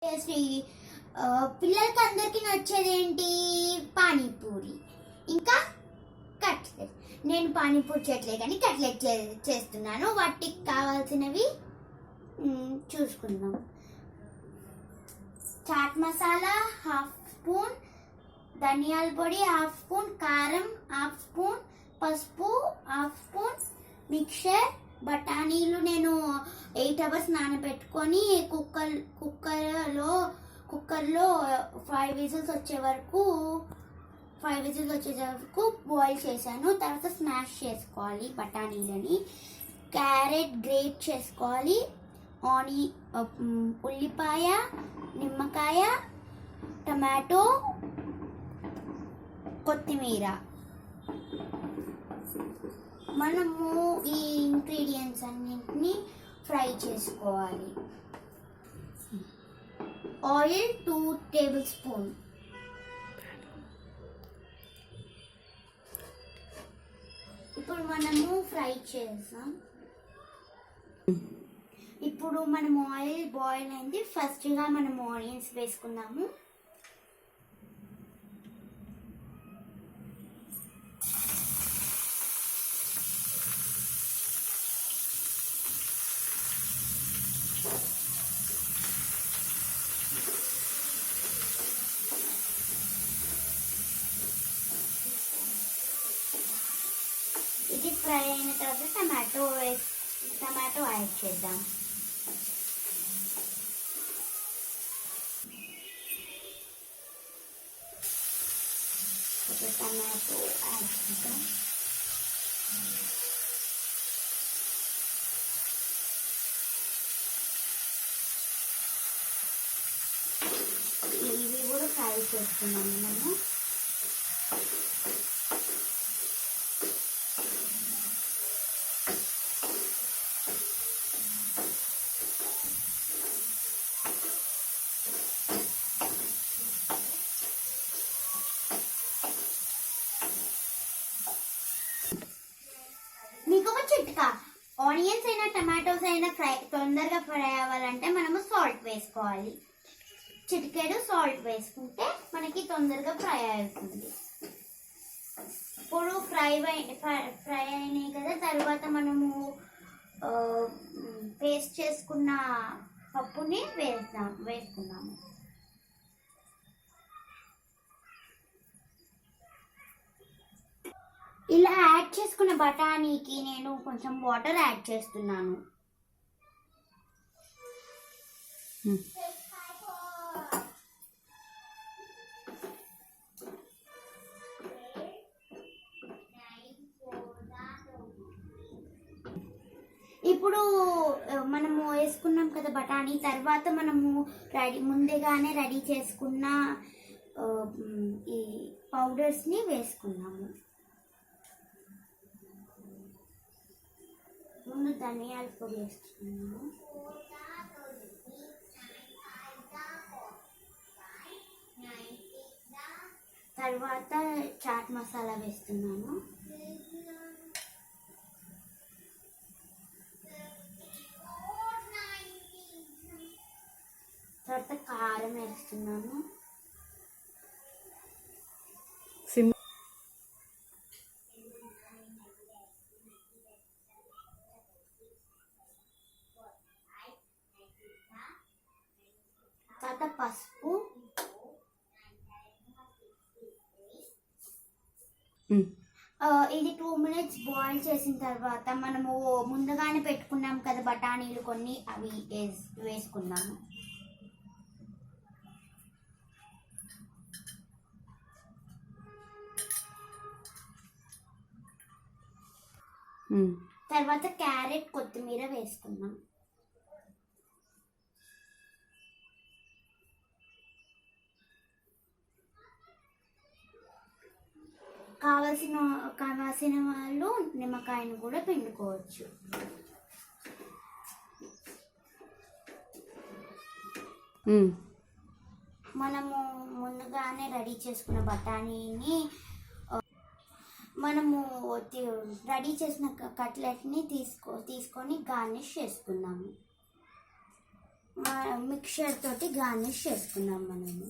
శ్రీ పిల్లలకి అందరికీ నచ్చేది ఏంటి? పానీపూరి ఇంకా కట్లెట్. నేను పానీపూరి చేయట్లేదు కానీ కట్లెట్ చేస్తున్నాను. వాటికి కావాల్సినవి చూసుకుందాం. చాట్ మసాలా హాఫ్ స్పూన్, ధనియాల పొడి హాఫ్ స్పూన్, కారం హాఫ్ స్పూన్, పసుపు హాఫ్ స్పూన్, మిక్చర్, బఠానీలు నేను 8 hours నానబెట్టుకొని కుక్కర్లో 5 whistles వచ్చే వరకు బాయిల్ చేశాను. తర్వాత స్మాష్ చేసుకోవాలి బఠానీలని. క్యారెట్ గ్రేట్ చేసుకోవాలి. ఉల్లిపాయ, నిమ్మకాయ, టమాటో, కొత్తిమీర. మనము ఈ ఇంగ్రీడియంట్స్ అన్నింటినీ ఫ్రై చేసుకోవాలి. Oil 2 tablespoons. ఇప్పుడు మనము ఫ్రై చేసాం. ఇప్పుడు మనం ఆయిల్ బాయిల్ అయింది. ఫస్ట్గా మనం ఆనియన్స్ వేసుకుందాము. ఇది ఫ్రై అయిన తర్వాత టమాటో యాడ్ చేద్దాం. టమాటో యాడ్ చేద్దాం. ఇవి కూడా ఫ్రై చేస్తున్నాము మనము. మీకు ఒక చిట్కా, ఆనియన్స్ అయినా టమాటోస్ అయినా తొందరగా ఫ్రై అవ్వాలంటే మనము సాల్ట్ వేసుకోవాలి. చిటికెడు సాల్ట్ వేసుకుంటే మనకి తొందరగా ఫ్రై అవుతుంది. ఇప్పుడు ఫ్రై అయినాయి కదా. తర్వాత మనము పేస్ట్ చేసుకున్న పప్పుని వేసుకున్నాము. ఇలా యాడ్ చేసుకున్న బఠానీకి నేను కొంచెం వాటర్ యాడ్ చేస్తున్నాను. ఇప్పుడు మనము వేసుకున్నాం కదా బఠానీ. తర్వాత మనము ముందుగానే రెడీ చేసుకున్న ఈ పౌడర్స్ని వేసుకున్నాము. ముందు ధనియాల పొడి వేస్తున్నాము. తర్వాత చాట్ మసాలా వేస్తున్నాను. తర్వాత కారం వేస్తున్నాను. తర్వాత పసుపు, ఇది 2 minutes బాయిల్ చేసిన తర్వాత మనము ముందుగానే పెట్టుకున్నాం కదా బఠానీలు కొన్ని, అవి వేసుకున్నాము. తర్వాత క్యారెట్, కొత్తిమీర వేసుకున్నాం. కావాల్సిన వాళ్ళు నిమ్మకాయను కూడా పిండుకోవచ్చు. మనము ముందుగానే రెడీ చేసుకున్న బఠానీని మనము రెడీ చేసిన కట్లెట్ని తీసుకొని గార్నిష్ చేసుకున్నాము. మిక్చర్ తోటి గార్నిష్ చేసుకున్నాం మనము.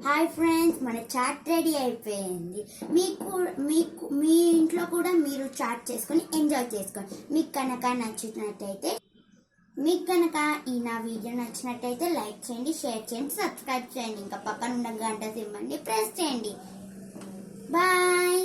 హాయ్ ఫ్రెండ్స్, మన చాట్ రెడీ అయిపోయింది. మీ ఇంట్లో కూడా మీరు చాట్ చేసుకొని ఎంజాయ్ చేసుకోండి. మీకు కనుక ఈ నా వీడియో నచ్చినట్టయితే లైక్ చేయండి, షేర్ చేయండి, సబ్స్క్రైబ్ చేయండి. ఇంకా పక్కన ఉన్న గంట సింబల్ని ప్రెస్ చేయండి. బాయ్.